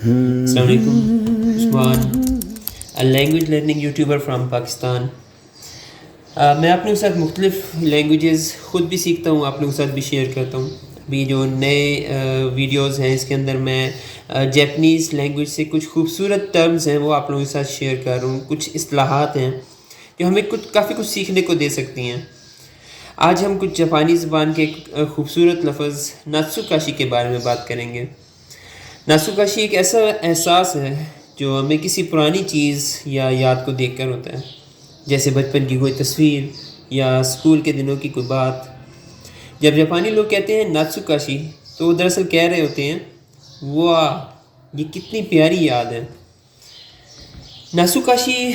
Assalamu alaikum, Usman, a language learning YouTuber from Pakistan. मैं आप लोगों के साथ मुख्तलिफ़ लैंग्वेजेस ख़ुद भी सीखता हूँ, आप लोगों के साथ भी शेयर करता हूँ। अभी जो नए वीडियोज़ हैं इसके अंदर मैं जैपनीज़ लैंग्वेज से कुछ खूबसूरत टर्म्स हैं वो आप लोगों के साथ शेयर कर रहा हूँ। कुछ इस्तिलाहात हैं जो हमें काफ़ी कुछ सीखने को दे सकती हैं। आज हम कुछ जापानी ज़बान के एक खूबसूरत लफ्ज़ नात्सुकाशी के बारे में बात करेंगे। नात्सुकाशी एक ऐसा एहसास है जो हमें किसी पुरानी चीज़ या याद को देखकर होता है, जैसे बचपन की कोई तस्वीर या स्कूल के दिनों की कोई बात। जब जापानी लोग कहते हैं नात्सुकाशी तो वो दरअसल कह रहे होते हैं वाह ये कितनी प्यारी याद है। नात्सुकाशी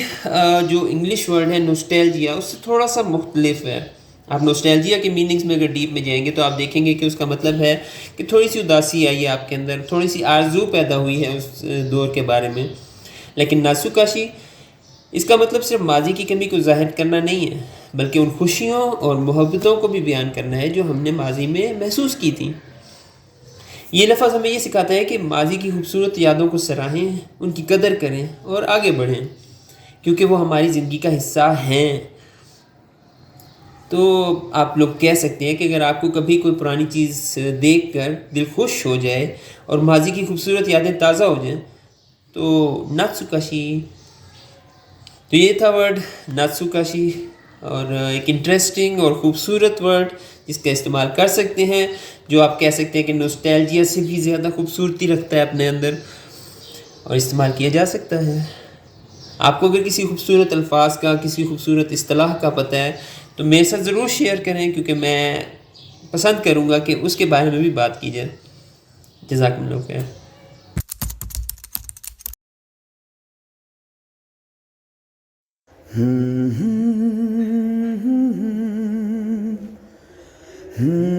जो इंग्लिश वर्ड है नोस्टैल्जिया उससे थोड़ा सा मुख्तलिफ है। आप नोस्टैल्जिया के मीनिंग्स में अगर डीप में जाएंगे तो आप देखेंगे कि उसका मतलब है कि थोड़ी सी उदासी आई है आपके अंदर, थोड़ी सी आरजू पैदा हुई है उस दौर के बारे में। लेकिन नात्सुकाशी इसका मतलब सिर्फ माजी की कमी को ज़ाहिर करना नहीं है, बल्कि उन खुशियों और मोहब्बतों को भी बयान करना है जो हमने माजी में महसूस की थी। ये लफ्ज़ हमें ये सिखाता है कि माजी की खूबसूरत यादों को सराहें, उनकी कदर करें और आगे बढ़ें, क्योंकि वो हमारी ज़िंदगी का हिस्सा हैं। तो आप लोग कह सकते हैं कि अगर आपको कभी कोई पुरानी चीज़ देखकर दिल खुश हो जाए और माजी की खूबसूरत यादें ताज़ा हो जाएं, तो नात्सुकाशी। तो ये था वर्ड नात्सुकाशी, और एक इंटरेस्टिंग और ख़ूबसूरत वर्ड जिसका इस्तेमाल कर सकते हैं, जो आप कह सकते हैं कि नॉस्टैल्जिया से भी ज़्यादा खूबसूरती रखता है अपने अंदर, और इस्तेमाल किया जा सकता है। आपको अगर किसी खूबसूरत अल्फाज का, किसी खूबसूरत इस्तिलाह का पता है तो मेरे साथ ज़रूर शेयर करें, क्योंकि मैं पसंद करूँगा कि उसके बारे में भी बात की जाए। जज़ाकल्लाह खैर। Hmm.